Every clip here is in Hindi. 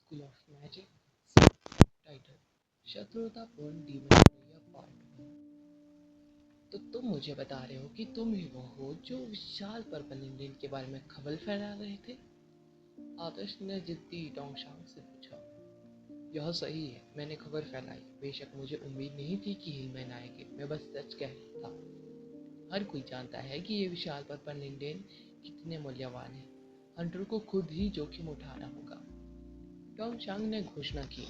स्कूल ऑफ मैजिक टाइटल शत्रुतापूर्ण डीमन स्लेयर पार्ट 1। तो तुम मुझे बता रहे हो कि तुम ही वो हो जो विशाल पर्पल इंडियन के बारे में खबर फैला रहे थे? आदर्श ने जिद्दी डोंगशांग से पूछा। यह सही है, मैंने खबर फैलाई। बेशक मुझे उम्मीद नहीं थी कि हिलमैन आएंगे, मैं बस सच कह रहा था। हर कोई जानता है कि ये विशाल पर्पल इंडियन कितने मूल्यवान है। हंटर को खुद ही जोखिम उठाना होगा। डोंगशांग ने घोषणा की।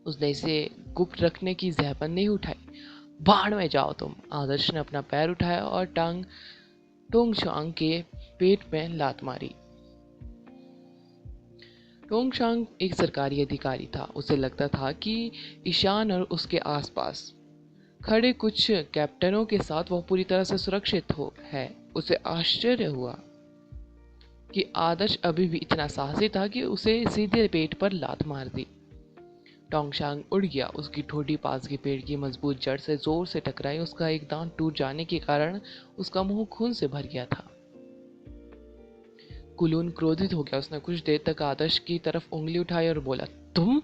उसने इसे गुप्त रखने की जहमत नहीं उठाई। भाड़ में जाओ तुम। आदर्श ने अपना पैर उठाया और टांग टोंगशांग के पेट में लात मारी। टोंगशांग एक सरकारी अधिकारी था। उसे लगता था कि ईशान और उसके आसपास खड़े कुछ कैप्टनों के साथ वह पूरी तरह से सुरक्षित है। उसे आश्चर्य हुआ कि आदर्श अभी भी इतना साहसी था कि उसे सीधे पेट पर लात मार दी। टोंगशांग उड़ गया। उसकी ठोड़ी पास के पेड़ की मजबूत जड़ से जोर से टकराई। उसका एक दांत टूट जाने के कारण उसका मुंह खून से भर गया था। कुलून क्रोधित हो गया। उसने कुछ देर तक आदर्श की तरफ उंगली उठाई और बोला, तुम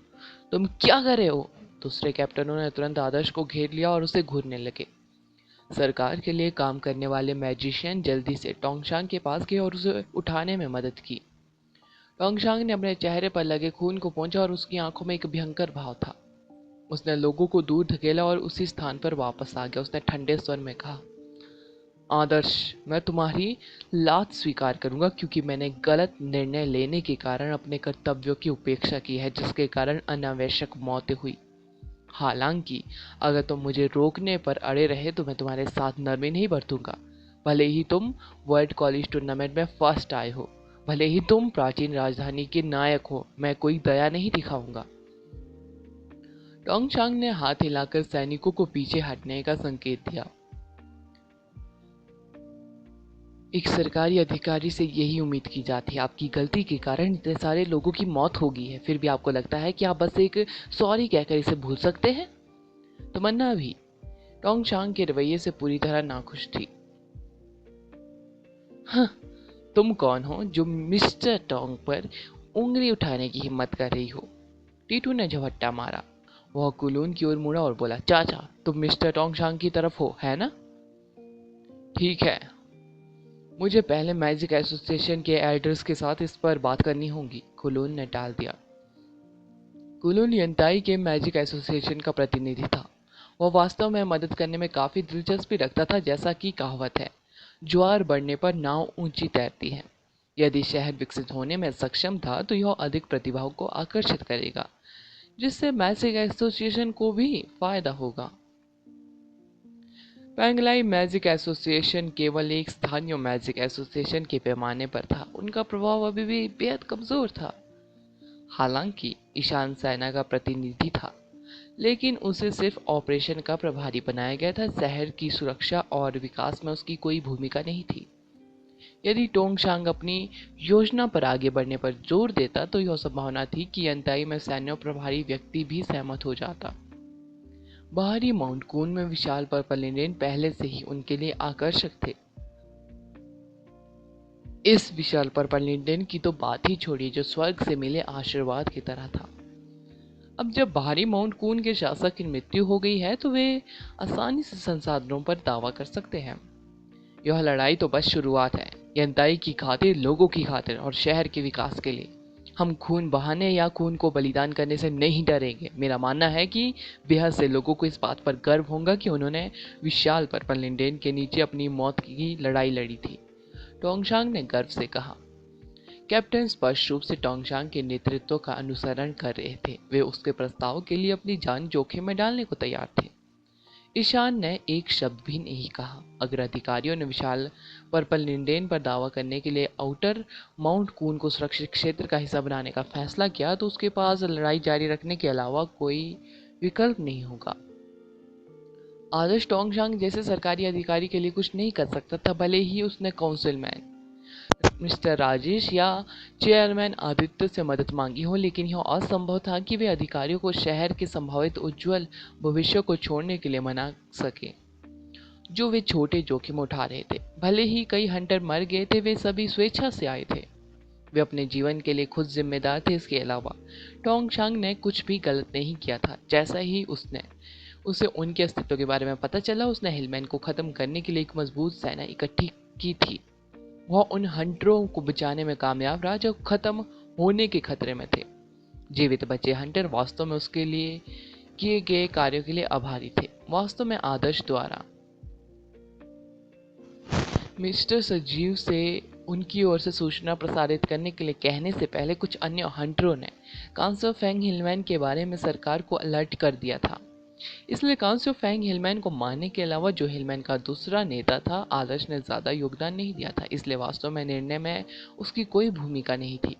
क्या कर रहे हो? दूसरे कैप्टनों ने तुरंत आदर्श को घेर लिया और उसे घूरने लगे। सरकार के लिए काम करने वाले मैजिशियन जल्दी से टोंगशांग के पास गए और उसे उठाने में मदद की। टोंगशांग ने अपने चेहरे पर लगे खून को पोंछा और उसकी आंखों में एक भयंकर भाव था। उसने लोगों को दूर धकेला और उसी स्थान पर वापस आ गया। उसने ठंडे स्वर में कहा, आदर्श, मैं तुम्हारी लात स्वीकार करूंगा क्योंकि मैंने गलत निर्णय लेने के कारण अपने कर्तव्यों की उपेक्षा की है, जिसके कारण अनावश्यक मौतें हुई। हालांकि अगर तुम मुझे रोकने पर अड़े रहे तो मैं तुम्हारे साथ नरमी नहीं बरतूंगा। भले ही तुम वर्ल्ड कॉलेज टूर्नामेंट में फर्स्ट आए हो, भले ही तुम प्राचीन राजधानी के नायक हो, मैं कोई दया नहीं दिखाऊंगा। टोंगशांग ने हाथ हिलाकर सैनिकों को पीछे हटने का संकेत दिया। एक सरकारी अधिकारी से यही उम्मीद की जाती है। आपकी गलती के कारण इतने सारे लोगों की मौत हो गई है, फिर भी आपको लगता है कि आप बस एक सॉरी कहकर इसे भूल सकते हैं? तमन्ना भी टोंगशांग के रवैये से पूरी तरह नाखुश थी। हाँ, तुम कौन हो जो मिस्टर टोंग पर उंगली उठाने की हिम्मत कर रही हो? टीटू ने झपट्टा मारा। वह कुलून की ओर मुड़ा और बोला, चाचा, तुम मिस्टर टोंगशांग की तरफ हो, है ना? ठीक है, मुझे पहले मैजिक एसोसिएशन के एल्डर्स के साथ इस पर बात करनी होगी, कुलून ने टाल दिया। कुलून यंताई के मैजिक एसोसिएशन का प्रतिनिधि था। वह वास्तव में मदद करने में काफी दिलचस्पी रखता था। जैसा कि कहावत है, ज्वार बढ़ने पर नाव ऊंची तैरती है। यदि शहर विकसित होने में सक्षम था तो यह अधिक प्रतिभाओं को आकर्षित करेगा, जिससे मैजिक एसोसिएशन को भी फायदा होगा। पैंगलाई मैजिक एसोसिएशन केवल एक स्थानीय मैजिक एसोसिएशन के पैमाने पर था। उनका प्रभाव अभी भी बेहद कमजोर था। हालांकि ईशान सेना का प्रतिनिधि था, लेकिन उसे सिर्फ ऑपरेशन का प्रभारी बनाया गया था। शहर की सुरक्षा और विकास में उसकी कोई भूमिका नहीं थी। यदि टोंगशांग अपनी योजना पर आगे बढ़ने पर जोर देता तो यह संभावना थी कि अंताई में सैन्य प्रभारी व्यक्ति भी सहमत हो जाता। बाहरी माउंट कून में विशाल पर्पल इंडियन पहले से ही उनके लिए आकर्षक थे। इस विशाल पर्पल इंडियन की तो बात ही छोड़िए, जो स्वर्ग से मिले आशीर्वाद की तरह था। अब जब बाहरी माउंट कून के शासक की मृत्यु हो गई है तो वे आसानी से संसाधनों पर दावा कर सकते हैं। यह लड़ाई तो बस शुरुआत है। यंताई की खातिर, लोगों की खातिर और शहर के विकास के लिए हम खून बहाने या खून को बलिदान करने से नहीं डरेंगे। मेरा मानना है कि बेहद से लोगों को इस बात पर गर्व होगा कि उन्होंने विशाल पर्पल इंडियन के नीचे अपनी मौत की लड़ाई लड़ी थी, टोंगशांग ने गर्व से कहा। कैप्टन स्पष्ट रूप से टोंगशांग के नेतृत्व का अनुसरण कर रहे थे। वे उसके प्रस्ताव के लिए अपनी जान जोखिम में डालने को तैयार थे। ईशान ने एक शब्द भी नहीं कहा। अगर अधिकारियों ने विशाल पर्पल इंडियन पर दावा करने के लिए आउटर माउंट कून को सुरक्षित क्षेत्र का हिस्सा बनाने का फैसला किया तो उसके पास लड़ाई जारी रखने के अलावा कोई विकल्प नहीं होगा। आदर्श टोंगशांग जैसे सरकारी अधिकारी के लिए कुछ नहीं कर सकता था, भले ही उसने काउंसिलमैन मिस्टर राजेश या चेयरमैन आदित्य से मदद मांगी हो, लेकिन यह असंभव था कि वे अधिकारियों को शहर के संभावित उज्जवल भविष्य को छोड़ने के लिए मना सके, जो वे छोटे जोखिम उठा रहे थे। भले ही कई हंटर मर गए थे, वे सभी स्वेच्छा से आए थे। वे अपने जीवन के लिए खुद जिम्मेदार थे। इसके अलावा टोंगशांग ने कुछ भी गलत नहीं किया था। जैसा ही उसे उनके अस्तित्व के बारे में पता चला, उसने हिलमैन को खत्म करने के लिए एक मजबूत सेना इकट्ठी की थी। वह उन हंटरों को बचाने में कामयाब रहा जो खत्म होने के खतरे में थे। जीवित बचे हंटर वास्तव में उसके लिए किए गए कार्यों के लिए आभारी थे। वास्तव में आदर्श द्वारा मिस्टर सजीव से उनकी ओर से सूचना प्रसारित करने के लिए कहने से पहले कुछ अन्य हंटरों ने कांसो फेंग हिलमैन के बारे में सरकार को अलर्ट कर दिया था। इसलिए कांसो फेंग हिलमैन को मारने के अलावा जो हिलमैन का दूसरा नेता था, आदर्श ने ज्यादा योगदान नहीं दिया था। इसलिए वास्तव में निर्णय में उसकी कोई भूमिका नहीं थी।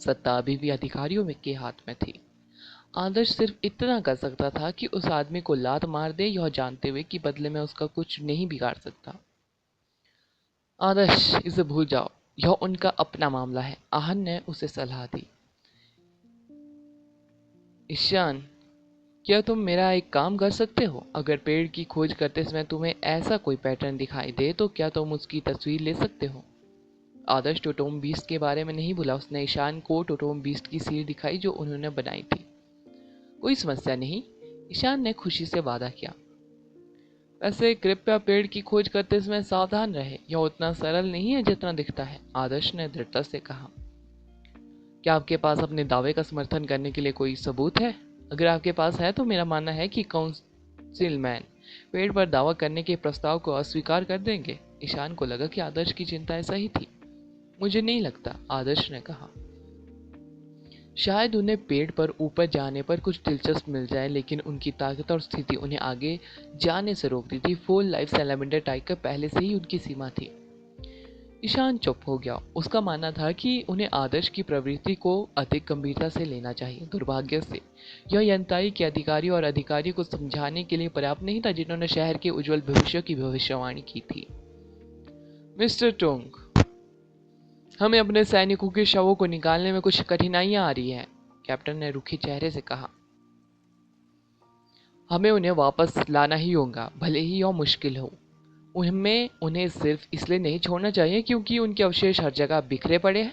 सत्ता अभी भी अधिकारियों के हाथ में थी। आदर्श सिर्फ इतना कर सकता था कि उस आदमी को लात मार दे, यह जानते हुए कि बदले में उसका कुछ नहीं बिगाड़ सकता। आदर्श, इसे भूल जाओ, यह उनका अपना मामला है, आहन ने उसे सलाह दी। ईशान, क्या तुम मेरा एक काम कर सकते हो? अगर पेड़ की खोज करते समय तुम्हें ऐसा कोई पैटर्न दिखाई दे तो क्या तुम उसकी तस्वीर ले सकते हो? आदर्श टोटोम बीस्ट के बारे में नहीं भूला। उसने ईशान को टोटोम बीस्ट की सील दिखाई जो उन्होंने बनाई थी। कोई समस्या नहीं, ईशान ने खुशी से वादा किया। वैसे कृपया पेड़ की खोज करते समय सावधान रहे, यह उतना सरल नहीं है जितना दिखता है, आदर्श ने दृढ़ता से कहा। क्या आपके पास अपने दावे का समर्थन करने के लिए कोई सबूत है? अगर आपके पास है तो मेरा मानना है कि काउंसिलमैन पेड़ पर दावा करने के प्रस्ताव को अस्वीकार कर देंगे। ईशान को लगा कि आदर्श की चिंताएं सही थी। मुझे नहीं लगता, आदर्श ने कहा। शायद उन्हें पेड़ पर ऊपर जाने पर कुछ दिलचस्प मिल जाए, लेकिन उनकी ताकत और स्थिति उन्हें आगे जाने से रोकती थी। फुल लाइफ सैलेमेंडर टाइगर पहले से ही उनकी सीमा थी। ईशान चुप हो गया। उसका मानना था कि उन्हें आदर्श की प्रवृत्ति को अधिक गंभीरता से लेना चाहिए। दुर्भाग्य से यह यंताई के अधिकारी और अधिकारी को समझाने के लिए पर्याप्त नहीं था, जिन्होंने शहर के उज्जवल भविष्य की भविष्यवाणी की थी। मिस्टर टोंग, हमें अपने सैनिकों के शवों को निकालने में कुछ कठिनाइयां आ रही हैं, कैप्टन ने रुखे चेहरे से कहा। हमें उन्हें वापस लाना ही होगा, भले ही यह मुश्किल हो। उन्हें सिर्फ इसलिए नहीं छोड़ना चाहिए क्योंकि उनके अवशेष हर जगह बिखरे पड़े हैं।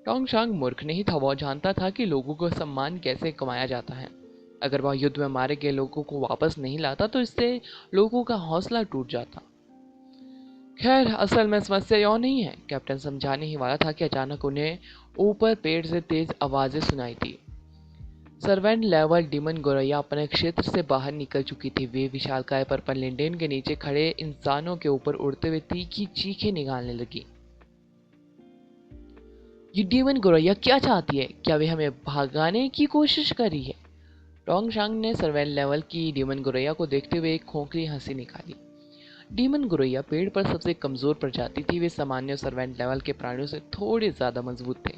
टोंगशांग मूर्ख नहीं था। वह जानता था कि लोगों को सम्मान कैसे कमाया जाता है। अगर वह युद्ध में मारे गए लोगों को वापस नहीं लाता तो इससे लोगों का हौसला टूट जाता। खैर, असल में समस्या यह नहीं है, कैप्टन समझाने ही वाला था कि अचानक उन्हें ऊपर पेड़ से तेज आवाजें सुनाई दी। सर्वेंट लेवल डीमन गोरैया अपने क्षेत्र से बाहर निकल चुकी थी। वे विशालकाय पर्पल लिंडेन के नीचे खड़े इंसानों के ऊपर उड़ते हुए तीखी चीखें निकालने लगी। ये डीमन गोरैया क्या चाहती है? क्या वे हमें भगाने की कोशिश कर रही है? टोंगशांग ने सर्वेंट लेवल की डीमन गोरैया को देखते हुए एक खोखली हंसी निकाली। डीमन गोरैया पेड़ पर सबसे कमजोर प्रजाति थी। वे सामान्य सर्वेंट लेवल के प्राणियों से थोड़े ज्यादा मजबूत थे।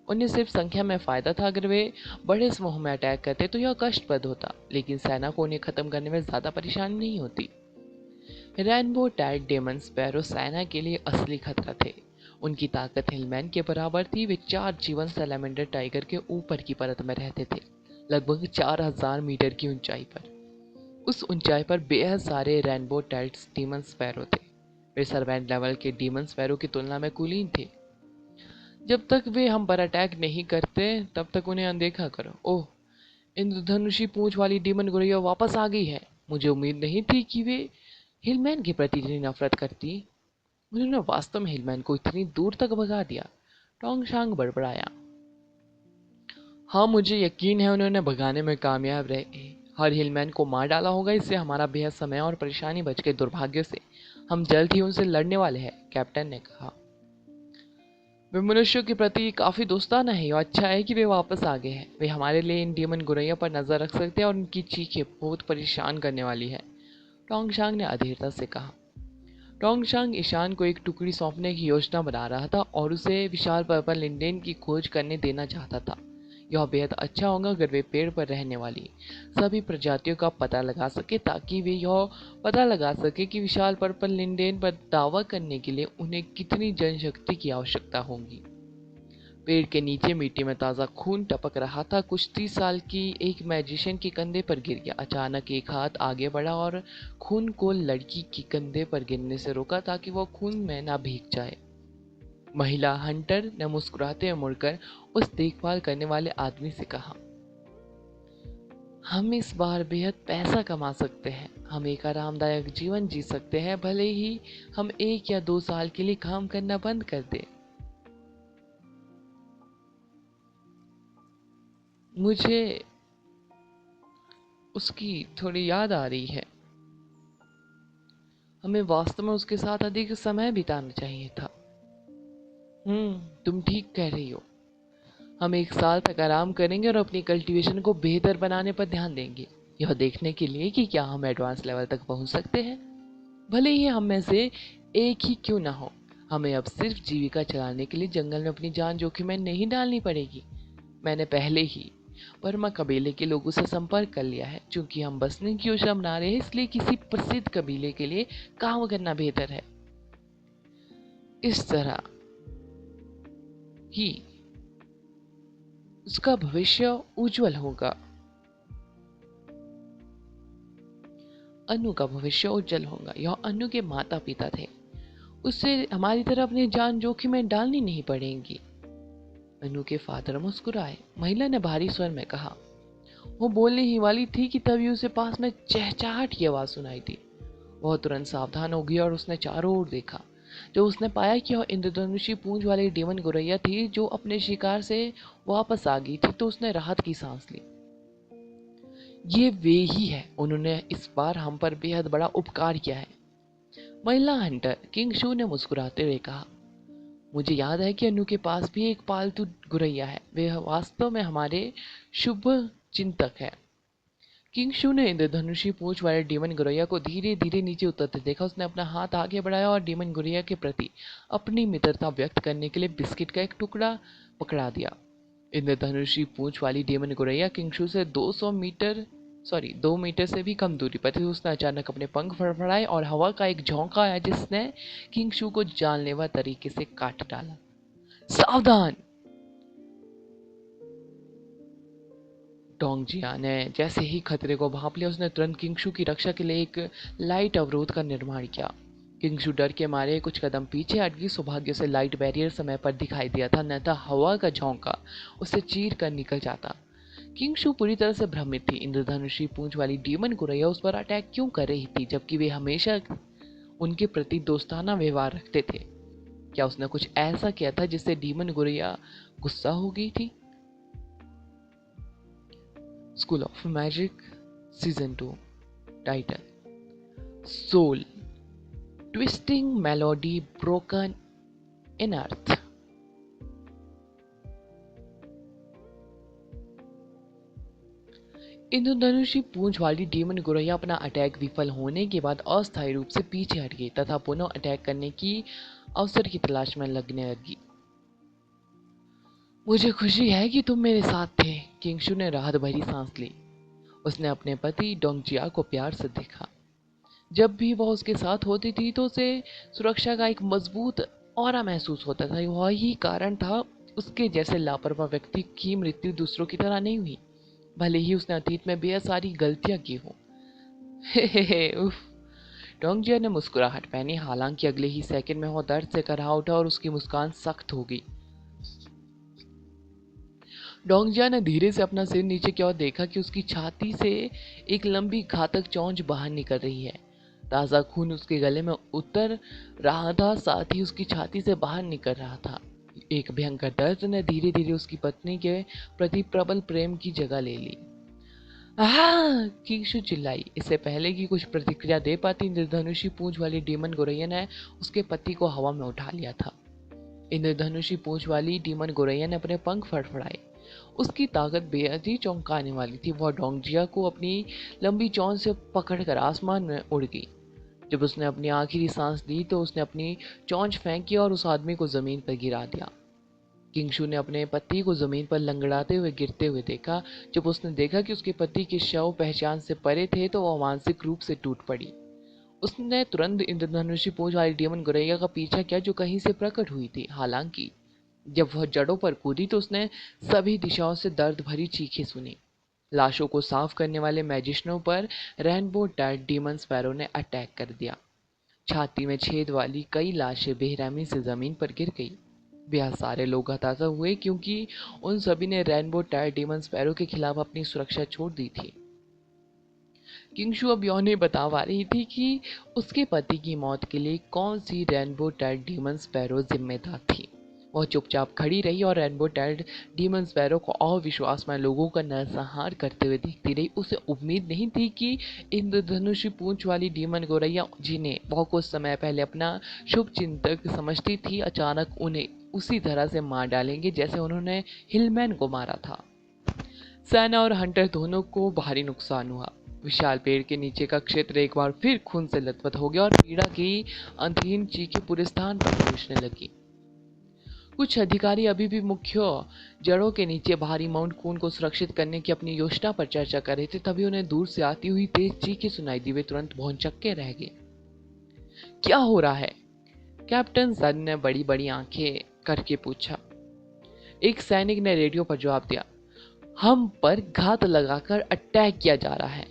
उन्हें सिर्फ संख्या में फायदा था। अगर वे बड़े समूह में अटैक करते तो यह कष्टप्रद होता, लेकिन सेना को उन्हें खत्म करने में ज्यादा परेशानी नहीं होती। रेनबो टाइड डेमन स्पैरो सेना के लिए असली खतरा थे। उनकी ताकत हिलमैन के बराबर थी। वे 4 जीवन सैलेमेंडर टाइगर के ऊपर की परत में रहते थे, लगभग 4000 मीटर की ऊंचाई पर। उस ऊंचाई पर बेहद सारे रेनबो टाइड डीमन स्पैरो थे। वे सर्वेंट लेवल के डीमन स्पैरो की तुलना में कुलीन थे। जब तक वे हम पर अटैक नहीं करते तब तक उन्हें अनदेखा करो। ओह, इंद्रधनुषी पूंछ वाली डीमन गोरैया वापस आ गई है। मुझे उम्मीद नहीं थी कि वे हिलमैन के प्रति इतनी नफरत करती। उन्होंने वास्तव में हिलमैन को इतनी दूर तक भगा दिया। टोंगशांग बड़बड़ाया। हाँ, मुझे यकीन है उन्होंने भगाने में कामयाब रहे। हर हिलमैन को मार डाला होगा। इससे हमारा बेहद समय और परेशानी बच गई। दुर्भाग्य से हम जल्द ही उनसे लड़ने वाले हैं, कैप्टन ने कहा। वे मनुष्यों के प्रति काफी दोस्ताना है। और अच्छा है कि वे वापस आ गए हैं। वे हमारे लिए इन डीमन गोरैया पर नजर रख सकते हैं और उनकी चीखें बहुत परेशान करने वाली है, टोंगशांग ने अधीरता से कहा। टोंगशांग ईशान को एक टुकड़ी सौंपने की योजना बना रहा था और उसे विशाल पर्पल लिंडेन की खोज करने देना चाहता था। यह बेहद अच्छा होगा अगर वे पेड़ पर रहने वाली सभी प्रजातियों का पता लगा सके, ताकि वे यह पता लगा सके कि विशाल पर्पल लिंडेन पर दावा करने के लिए उन्हें कितनी जनशक्ति की आवश्यकता होगी। पेड़ के नीचे मिट्टी में ताज़ा खून टपक रहा था। कुछ 30 साल की एक मैजिशियन के कंधे पर गिर गया। अचानक एक हाथ आगे बढ़ा और खून को लड़की के कंधे पर गिरने से रोका ताकि वह खून में ना भीग जाए। महिला हंटर ने मुस्कुराते हुए मुड़कर उस देखभाल करने वाले आदमी से कहा, हम इस बार बेहद पैसा कमा सकते हैं। हम एक आरामदायक जीवन जी सकते हैं, भले ही हम 1 या 2 साल के लिए काम करना बंद कर दें। मुझे उसकी थोड़ी याद आ रही है। हमें वास्तव में उसके साथ अधिक समय बिताना चाहिए था। तुम ठीक कह रही हो। हम 1 साल तक आराम करेंगे और अपनी कल्टीवेशन को बेहतर बनाने पर ध्यान देंगे, यह देखने के लिए कि क्या हम एडवांस लेवल तक पहुंच सकते हैं। भले ही हम में से एक ही क्यों ना हो, हमें अब सिर्फ जीविका चलाने के लिए जंगल में अपनी जान जोखिम में नहीं डालनी पड़ेगी। मैंने पहले ही वर्मा कबीले के लोगों से संपर्क कर लिया है। चूंकि हम बसने की योजना बना रहे हैं, इसलिए किसी प्रसिद्ध कबीले के लिए काम करना बेहतर है। इस तरह ही उसका भविष्य उज्जवल होगा। अनु का भविष्य उज्जवल होगा। यह अनु के माता पिता थे। उससे हमारी तरह अपनी जान जोखिम में डालनी नहीं पड़ेगी। अनु के फादर मुस्कुराए। महिला ने भारी स्वर में कहा। वो बोलने ही वाली थी कि तभी उसे पास में चहचहाट की आवाज सुनाई दी। वह तुरंत सावधान हो गई और उसने चारों ओर देखा। जब उसने पाया कि वह इंद्रधनुषी पूंछ वाली डेमन गोरैया थी जो अपने शिकार से वापस आ गई थी, तो उसने राहत की सांस ली। ये वे ही है, उन्होंने इस बार हम पर बेहद बड़ा उपकार किया है। महिला हंटर किंग शू ने मुस्कुराते हुए कहा, मुझे याद है कि अनु के पास भी एक पालतू गुरैया है। वे वास्तव में हमारे शुभ चिंतक है। किंग शू ने इंद्रधनुषी पूंछ वाले डेमन गुरैया को धीरे धीरे नीचे उतरते देखा। उसने अपना हाथ आगे बढ़ाया और डेमन गुरैया के प्रति अपनी मित्रता व्यक्त करने के लिए बिस्किट का एक टुकड़ा पकड़ा दिया। इंद्रधनुषी पूंछ वाली डेमन गुरैया किंग शू से 2 मीटर से भी कम दूरी पर थी। उसने अचानक अपने पंख फड़फड़ाए और हवा का एक झोंका आया जिसने किंग शू को जानलेवा तरीके से काट डाला। सावधान! डोंगजिया ने जैसे ही खतरे को भांप लिया, उसने तुरंत किंगशू की रक्षा के लिए एक लाइट अवरोध का निर्माण किया। किंगशू डर के मारे कुछ कदम पीछे हट गई। सौभाग्य से लाइट बैरियर समय पर दिखाई दिया था, न था हवा का झोंका उसे चीर कर निकल जाता। किंगशू पूरी तरह से भ्रमित थी। इंद्रधनुषी पूंछ वाली डीमन गुरैया उस पर अटैक क्यों कर रही थी, जबकि वे हमेशा उनके प्रति दोस्ताना व्यवहार रखते थे। क्या उसने कुछ ऐसा किया था जिससे डीमन गुरैया गुस्सा हो गई थी? School of magic season 2 title soul twisting melody broken in earth. इंद्रधनुषी पूंछ वाली डीमन गुरैया अपना अटैक विफल होने के बाद अस्थायी रूप से पीछे हट गई तथा पुनः अटैक करने की अवसर की तलाश में लगने लगी। मुझे खुशी है कि तुम मेरे साथ थे। किंगशू ने राहत भरी सांस ली। उसने अपने पति डोंगजिया को प्यार से देखा। जब भी वह उसके साथ होती थी तो उसे सुरक्षा का एक मजबूत ऑरा महसूस होता था। वही कारण था उसके जैसे लापरवाह व्यक्ति की मृत्यु दूसरों की तरह नहीं हुई, भले ही उसने अतीत में बेहद सारी गलतियां की हो। उफ। डोंगजिया ने मुस्कुराहट पहनी, हालांकि अगले ही सेकंड में वह दर्द से कराह उठा और उसकी मुस्कान सख्त हो गई। डोंगजिया ने धीरे से अपना सिर नीचे किया और देखा कि उसकी छाती से एक लंबी घातक चोंच बाहर निकल रही है। ताज़ा खून उसके गले में उतर रहा था, साथ ही उसकी छाती से बाहर निकल रहा था। एक भयंकर दर्द ने धीरे धीरे उसकी पत्नी के प्रति प्रबल प्रेम की जगह ले ली। आह! किंगशू चिल्लाई। इससे पहले कि कुछ प्रतिक्रिया दे पाती, इंद्रधनुषी पूंछ वाली डीमन गोरैया ने उसके पति को हवा में उठा लिया था। इंद्रधनुषी पूंछ वाली डीमन गोरैया ने अपने पंख फड़फड़ाए। उसकी ताकत बेहद ही चौंकाने वाली थी। वह डोंगजिया को अपनी लंबी चोंच से पकड़कर आसमान में उड़ गई। जब उसने अपनी आखिरी सांस ली तो उसने अपनी चोंच फेंकी और उस आदमी को जमीन पर गिरा दिया। किंगशू ने अपने पति को जमीन पर लंगड़ाते हुए गिरते हुए देखा। जब उसने देखा कि उसके पति के शव पहचान से परे थे तो वह मानसिक रूप से टूट पड़ी। उसने तुरंत इंद्रधनुषी पूंछ वाली डेमन गोरैया का पीछा किया जो कहीं से प्रकट हुई थी। हालांकि जब वह जड़ों पर कूदी तो उसने सभी दिशाओं से दर्द भरी चीखें सुनी। लाशों को साफ करने वाले मैजिशियनों पर रेनबो डेड डीमन स्पैरो ने अटैक कर दिया। छाती में छेद वाली कई लाशें बेरहमी से जमीन पर गिर गई। बेहद सारे लोग हताश हुए क्योंकि उन सभी ने रेनबो टायर डीमन स्पैरो के खिलाफ अपनी सुरक्षा छोड़ दी थी। किंगशु अब यह नहीं बता पा रही थी कि उसके पति की मौत के लिए कौन सी रेनबो टाइड डीमन स्पैरो जिम्मेदार थी। वह चुपचाप खड़ी रही और रेनबो टाइड डीमन स्पैरो को अविश्वास में लोगों का नरसंहार करते हुए देखती रही। उसे उम्मीद नहीं थी कि इंद्रधनुषी पूंछ वाली डीमन गौरैया, जिन्हें वह कुछ समय पहले अपना शुभ चिंतक समझती थी, अचानक उन्हें उसी तरह से मार डालेंगे जैसे उन्होंने हिलमैन को मारा था। सेना और हंटर दोनों को भारी नुकसान हुआ। विशाल पेड़ के नीचे का क्षेत्र एक बार फिर खून से लथपथ हो गया और पीड़ा की अंतहीन चीखें पूरे स्थान पर गूंजने लगी। कुछ अधिकारी अभी भी मुख्य जड़ों के नीचे भारी माउंट कून को सुरक्षित करने की अपनी योजना पर चर्चा कर रहे थे। तभी उन्हें दूर से आती हुई तेज चीखें सुनाई दी। वे तुरंत भौंचक्के रह गए। क्या हो रहा है? कैप्टन सन ने बड़ी बड़ी आंखें करके पूछा। एक सैनिक ने रेडियो पर जवाब दिया, हम पर घात लगाकर अटैक किया जा रहा है।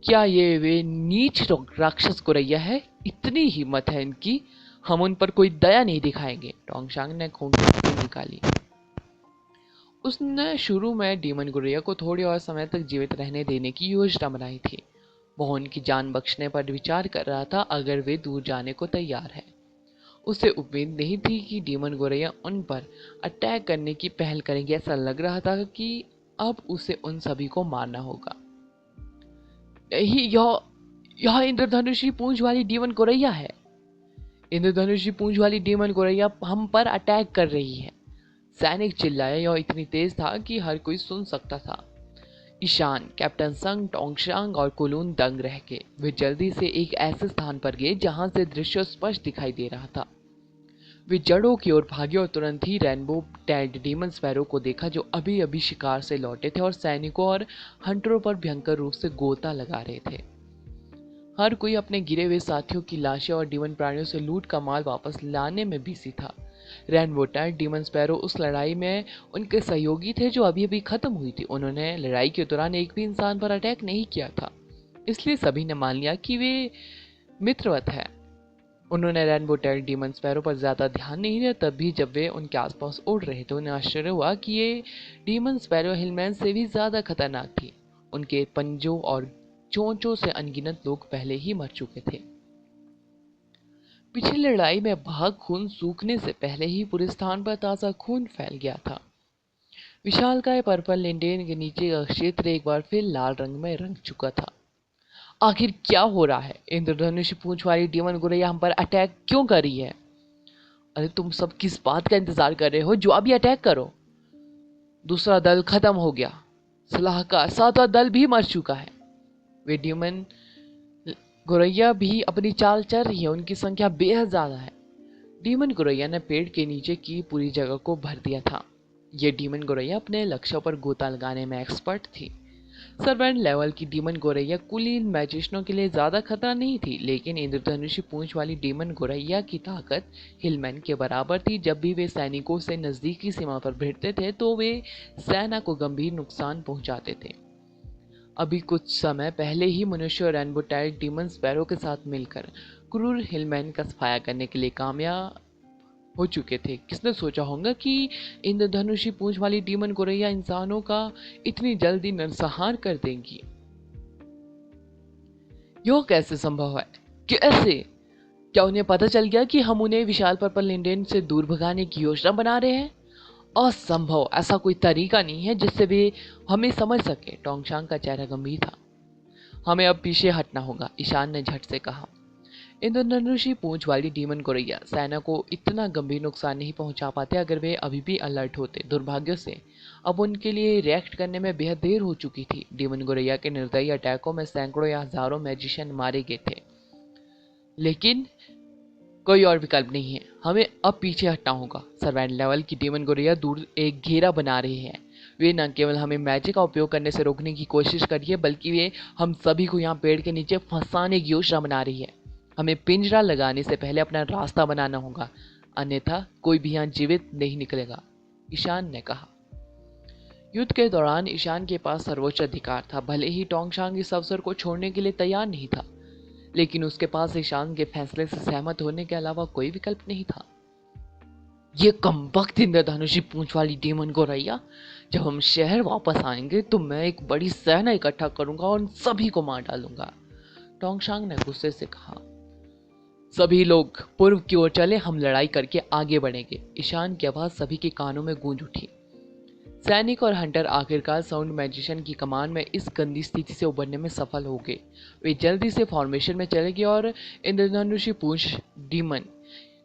क्या ये वे नीच राक्षस गौरैया है? इतनी हिम्मत है इनकी, हम उन पर कोई दया नहीं दिखाएंगे। टोंगशांग ने खून की आंखें निकाली। उसने शुरू में डीमन गौरैया को थोड़े और समय तक जीवित रहने देने की योजना बनाई थी। वह उनकी जान बख्शने पर विचार कर रहा था अगर वे दूर जाने को तैयार है। उसे उम्मीद नहीं थी कि डीमन गौरैया उन पर अटैक करने की पहल करेंगे। ऐसा लग रहा था कि अब उसे उन सभी को मारना होगा। यह इंद्रधनुषी पूंछ वाली डीमन गौरैया है। इंद्रधनुषी पूंछ वाली डीमन गौरैया हम पर अटैक कर रही है। सैनिक चिल्लाया। यह इतनी तेज था कि हर कोई सुन सकता था। ईशान, कैप्टन संग, टोंगशांग और कुलून दंग रह गए। वे जल्दी से एक ऐसे स्थान पर गए जहां से दृश्य स्पष्ट दिखाई दे रहा था। वे जड़ों की ओर भागे और तुरंत ही रेनबो टाइड डीमन स्पैरो को देखा, जो अभी अभी शिकार से लौटे थे और सैनिकों और हंटरों पर भयंकर रूप से गोता लगा रहे थे। हर कोई अपने गिरे हुए साथियों की लाशें और डीमन प्राणियों से लूट का माल वापस लाने में बिजी था। रेनबो टाइड डीमन स्पैरो उस लड़ाई में उनके सहयोगी थे जो अभी अभी खत्म हुई थी। उन्होंने लड़ाई के दौरान एक भी इंसान पर अटैक नहीं किया था, इसलिए सभी ने मान लिया कि वे मित्रवत है। उन्होंने रेनबो टाइड डीमन स्पैरो पर ज्यादा ध्यान नहीं दिया। तब भी जब वे उनके आसपास उड़ रहे थे, उन्हें आश्चर्य हुआ कि ये डीमन स्पैरो हिलमैन से भी ज्यादा खतरनाक थी। उनके पंजों और चोंचों से अनगिनत लोग पहले ही मर चुके थे। पिछली लड़ाई में भाग खून सूखने से पहले ही पूरे स्थान पर ताजा खून फैल गया था। विशालकाय पर्पल लिंडेन के नीचे का क्षेत्र एक बार फिर लाल रंग में रंग चुका था। आखिर क्या हो रहा है? इंद्रधनुष पूंछ वाली डीमन गौरैया हम पर अटैक क्यों कर रही है? अरे तुम सब किस बात का इंतजार कर रहे हो? जो अभी अटैक करो। दूसरा दल खत्म हो गया। सलाहकार, सातवां दल भी मर चुका है। वे डीमन गौरैया भी अपनी चाल चल रही है। उनकी संख्या बेहद ज्यादा है। डीमन गौरैया ने पेड़ के नीचे की पूरी जगह को भर दिया था। यह डीमन गौरैया अपने लक्ष्यों पर गोता लगाने में एक्सपर्ट थी। सर्वेंट लेवल की डीमन गौरैया कुलीन मैजिशियनों के लिए ज्यादा खतरा नहीं थी, लेकिन इंद्रधनुषी पूंछ वाली डीमन गौरैया की ताकत हिलमैन के बराबर थी। जब भी वे सैनिकों से नजदीकी सीमा पर भिड़ते थे तो वे सेना को गंभीर नुकसान पहुंचाते थे। अभी कुछ समय पहले ही मनुष्य रेनबो टाइड डीमन स्पैरो के साथ मिलकर क्रूर हिलमैन का सफाया करने के लिए कामयाब हो चुके थे। किसने सोचा होगा कि इंद्रधनुषी पूंछ वाली डीमन गौरैया इंसानों का इतनी जल्दी नरसंहार कर देंगी? यह कैसे संभव है? कैसे? क्या उन्हें पता चल गया कि हम उन्हें विशाल पर्पल लिंडेन से दूर भगाने की योजना बना रहे हैं? असंभव। ऐसा कोई तरीका नहीं है जिससे वे हमें समझ सके। टोंगशांग का चेहरा गंभीर था। हमें अब पीछे हटना होगा, ईशान ने झट से कहा। इंद्रधनुषी पूंछ वाली डीमन गौरैया सेना को इतना गंभीर नुकसान नहीं पहुंचा पाते अगर वे अभी भी अलर्ट होते। दुर्भाग्य से अब उनके लिए रिएक्ट करने में बेहद देर हो चुकी थी। डीमन गौरैया के निर्दयी अटैकों में सैकड़ों या हजारों मैजिशियन मारे गए थे, लेकिन कोई और विकल्प नहीं है। हमें अब पीछे हटना होगा। सर्वेंट लेवल की डीमन गौरैया दूर एक घेरा बना रही है। वे न केवल हमें मैजिक का उपयोग करने से रोकने की कोशिश कर रही है, बल्कि वे हम सभी को यहाँ पेड़ के नीचे फंसाने की योजना बना रही है। हमें पिंजरा लगाने से पहले अपना रास्ता बनाना होगा, अन्यथा कोई भी यहाँ जीवित नहीं निकलेगा, ईशान ने कहा। युद्ध के दौरान ईशान के पास सर्वोच्च अधिकार था। भले ही टोंगशांग इस अवसर को छोड़ने के लिए तैयार नहीं था, लेकिन उसके पास ईशान के फैसले से सहमत होने के अलावा कोई विकल्प नहीं था। ये कमबख्त इंद्रधनुषी पूंछ वाली डीमन गोरैया, जब हम शहर वापस आएंगे तो मैं एक बड़ी सेना इकट्ठा करूंगा और उन सभी को मार डालूंगा। टोंगशांग ने गुस्से से कहा। सभी लोग पूर्व की ओर चले, हम लड़ाई करके आगे बढ़ेंगे। ईशान की आवाज सभी के कानों में गूंज उठी। सैनिक और हंटर आखिरकार साउंड मैजिशियन की कमान में इस गंदी स्थिति से उबरने में सफल हो गए। वे जल्दी से फॉर्मेशन में चले गए और इंद्रधनुषी पूंछ डीमन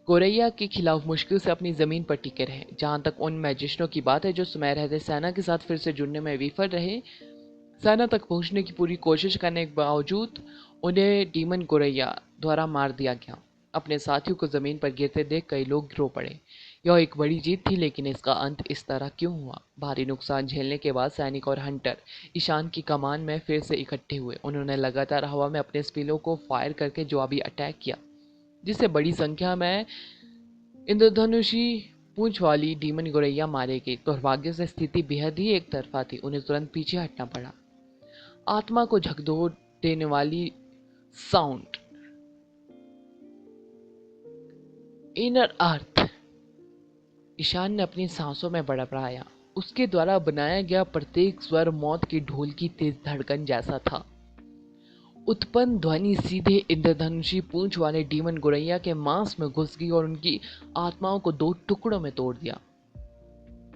गोरैया के खिलाफ मुश्किल से अपनी जमीन पर टिके रहे। जहां तक उन मैजिशियनों की बात है जो समय रहते सेना के साथ फिर से जुड़ने में विफल रहे, सेना तक पहुंचने की पूरी कोशिश करने के बावजूद उन्हें डीमन गोरैया द्वारा मार दिया गया। अपने साथियों को जमीन पर गिरते देख कई लोग रो पड़े। यह एक बड़ी जीत थी, लेकिन इसका अंत इस तरह क्यों हुआ? भारी नुकसान झेलने के बाद सैनिक और हंटर ईशान की कमान में फिर से इकट्ठे हुए। उन्होंने लगातार हवा में अपने स्पिलों को फायर करके जवाबी अटैक किया, जिससे बड़ी संख्या में इंद्रधनुषी पूंछ वाली डीमन गोरैया मारे गई। दुर्भाग्य से स्थिति बेहद ही एक तरफा थी। उन्हें तुरंत पीछे हटना पड़ा। आत्मा को झकझोर देने वाली साउंड, इनर अर्थ। ईशान ने अपनी सांसों में बड़बड़ाया। उसके द्वारा बनाया गया प्रत्येक स्वर मौत की ढोल की तेज धड़कन जैसा था। उत्पन्न ध्वनि सीधे इंद्रधनुषी पूंछ वाले डीमन गोरैया के मांस में घुस गई और उनकी आत्माओं को दो टुकड़ों में तोड़ दिया।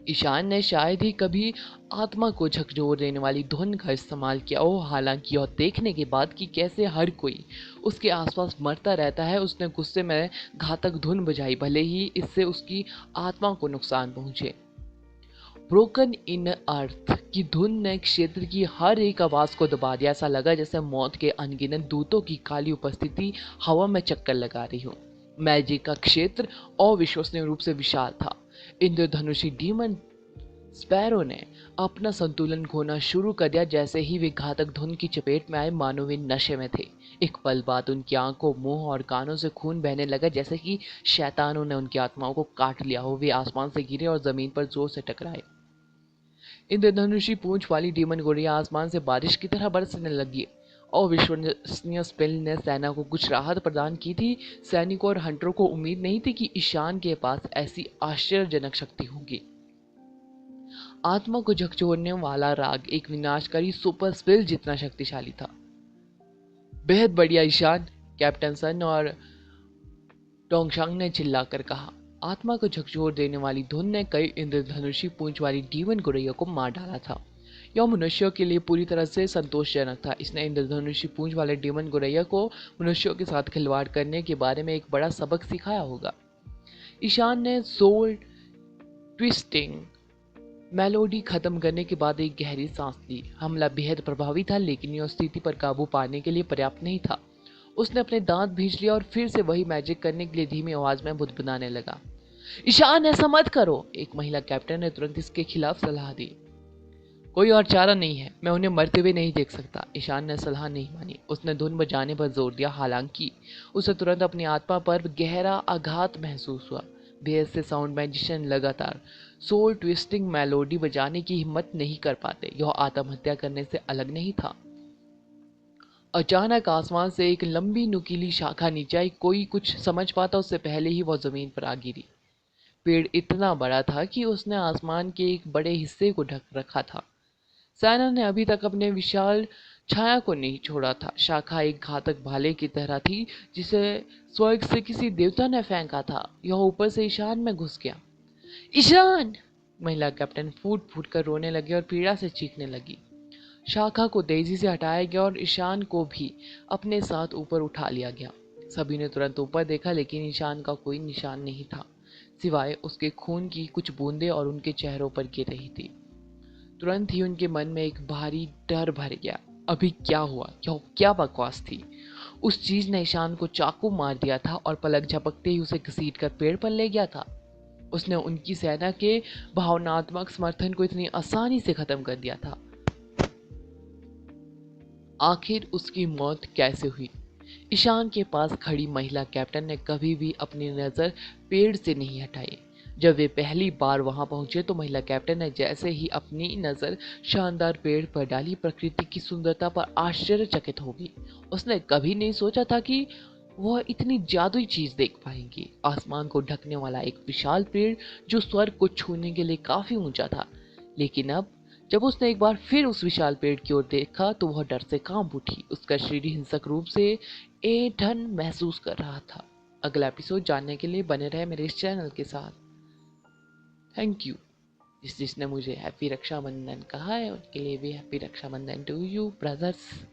ईशान ने शायद ही कभी आत्मा को झकझोर देने वाली धुन का इस्तेमाल किया हो। हालांकि यह देखने के बाद कि कैसे हर कोई उसके आसपास मरता रहता है, उसने गुस्से में घातक धुन बजाई, भले ही इससे उसकी आत्मा को नुकसान पहुंचे। ब्रोकन इन अर्थ की धुन ने क्षेत्र की हर एक आवाज को दबा दिया। ऐसा लगा जैसे मौत के अनगिनत दूतों की काली उपस्थिति हवा में चक्कर लगा रही हो। मैजिक का क्षेत्र अविश्वसनीय रूप से विशाल था। इंद्रधनुषी डीमन स्पैरो ने अपना संतुलन खोना शुरू कर दिया जैसे ही वे घातक धुन की चपेट में आए, मानो वे नशे में थे। एक पल बाद उनकी आंखों, मुंह और कानों से खून बहने लगा, जैसे कि शैतानों ने उनकी आत्माओं को काट लिया हो। वे आसमान से गिरे और जमीन पर जोर से टकराए। इंद्रधनुषी पूंछ वाली डीमन गोरियां आसमान से बारिश की तरह बरसने लगी। अविश्वसनीय स्पेल ने सेना को कुछ राहत प्रदान की थी। सैनिकों और हंटरों को उम्मीद नहीं थी कि ईशान के पास ऐसी आश्चर्यजनक शक्ति होगी। आत्मा को झकझोरने वाला राग एक विनाशकारी सुपर स्पेल जितना शक्तिशाली था। बेहद बढ़िया ईशान, कैप्टन सन और टोंगशांग ने चिल्लाकर कहा। आत्मा को झकझोर देने वाली धुन ने कई इंद्रधनुषी पूंछ वाली डीमन गोरैया को मार डाला था। यह मनुष्यों के लिए पूरी तरह से संतोषजनक था। इसने इंद्रधनुषी पूंछ वाले डीमन गोरैया को मनुष्यों के साथ खिलवाड़ करने के बारे में एक बड़ा सबक सिखाया होगा। ईशान ने सोल ट्विस्टिंग मेलोडी खत्म करने के बाद एक गहरी सांस ली। हमला बेहद प्रभावी था, लेकिन यह स्थिति पर काबू पाने के लिए पर्याप्त नहीं था। उसने अपने दांत भींच लिया और फिर से वही मैजिक करने के लिए धीमी आवाज में बुदबुदाने लगा। ईशान, ऐसा मत करो। एक महिला कैप्टन ने तुरंत इसके खिलाफ सलाह दी। कोई और चारा नहीं है, मैं उन्हें मरते हुए नहीं देख सकता। ईशान ने सलाह नहीं मानी। उसने धुन बजाने पर जोर दिया। हालांकि उसे तुरंत अपनी आत्मा पर गहरा आघात महसूस हुआ। बेहद से साउंड मैजिशियन लगातार सोल ट्विस्टिंग मेलोडी बजाने की हिम्मत नहीं कर पाते। यह आत्महत्या करने से अलग नहीं था। अचानक आसमान से एक लंबी नुकीली शाखा नीचे आई। कोई कुछ समझ पाता उससे पहले ही वह जमीन पर आ गिरी। पेड़ इतना बड़ा था कि उसने आसमान के एक बड़े हिस्से को ढक रखा था। सेना ने अभी तक अपने विशाल छाया को नहीं छोड़ा था। शाखा एक घातक भाले की तरह थी, जिसे स्वर्ग से किसी देवता ने फेंका था। यह ऊपर से ईशान में घुस गया। ईशान! महिला कैप्टन फूट फूट कर रोने लगी और पीड़ा से चीखने लगी। शाखा को तेजी से हटाया गया और ईशान को भी अपने साथ ऊपर उठा लिया गया। सभी ने तुरंत ऊपर देखा, लेकिन ईशान का कोई निशान नहीं था, सिवाय उसके खून की कुछ बूंदें और उनके चेहरों पर गिर रही थी। तुरंत ही उनके मन में एक भारी डर भर गया। अभी क्या हुआ? क्या बकवास थी? उस चीज ने ईशान को चाकू मार दिया था और पलक झपकते ही उसे घसीटकर पेड़ पर ले गया था। उसने उनकी सेना के भावनात्मक समर्थन को इतनी आसानी से खत्म कर दिया था। आखिर उसकी मौत कैसे हुई? ईशान के पास खड़ी महिला कैप्टन ने कभी भी अपनी नजर पेड़ से नहीं हटाई। जब वे पहली बार वहां पहुंचे तो महिला कैप्टन ने जैसे ही अपनी नजर शानदार पेड़ पर डाली, प्रकृति की सुंदरता पर आश्चर्यचकित हो गई। उसने कभी नहीं सोचा था कि वह इतनी जादुई चीज देख पाएंगी। आसमान को ढकने वाला एक विशाल पेड़ जो स्वर्ग को छूने के लिए काफी ऊंचा था। लेकिन अब जब उसने एक बार फिर उस विशाल पेड़ की ओर देखा तो वह डर से कांप उठी। उसका शरीर हिंसक रूप से ऐंठन महसूस कर रहा था। अगला एपिसोड जानने के लिए बने रहे मेरे इस चैनल के साथ। Thank you. जिसने मुझे हैप्पी रक्षाबंधन कहा है उनके लिए भी happy Rakshabandhan to you brothers.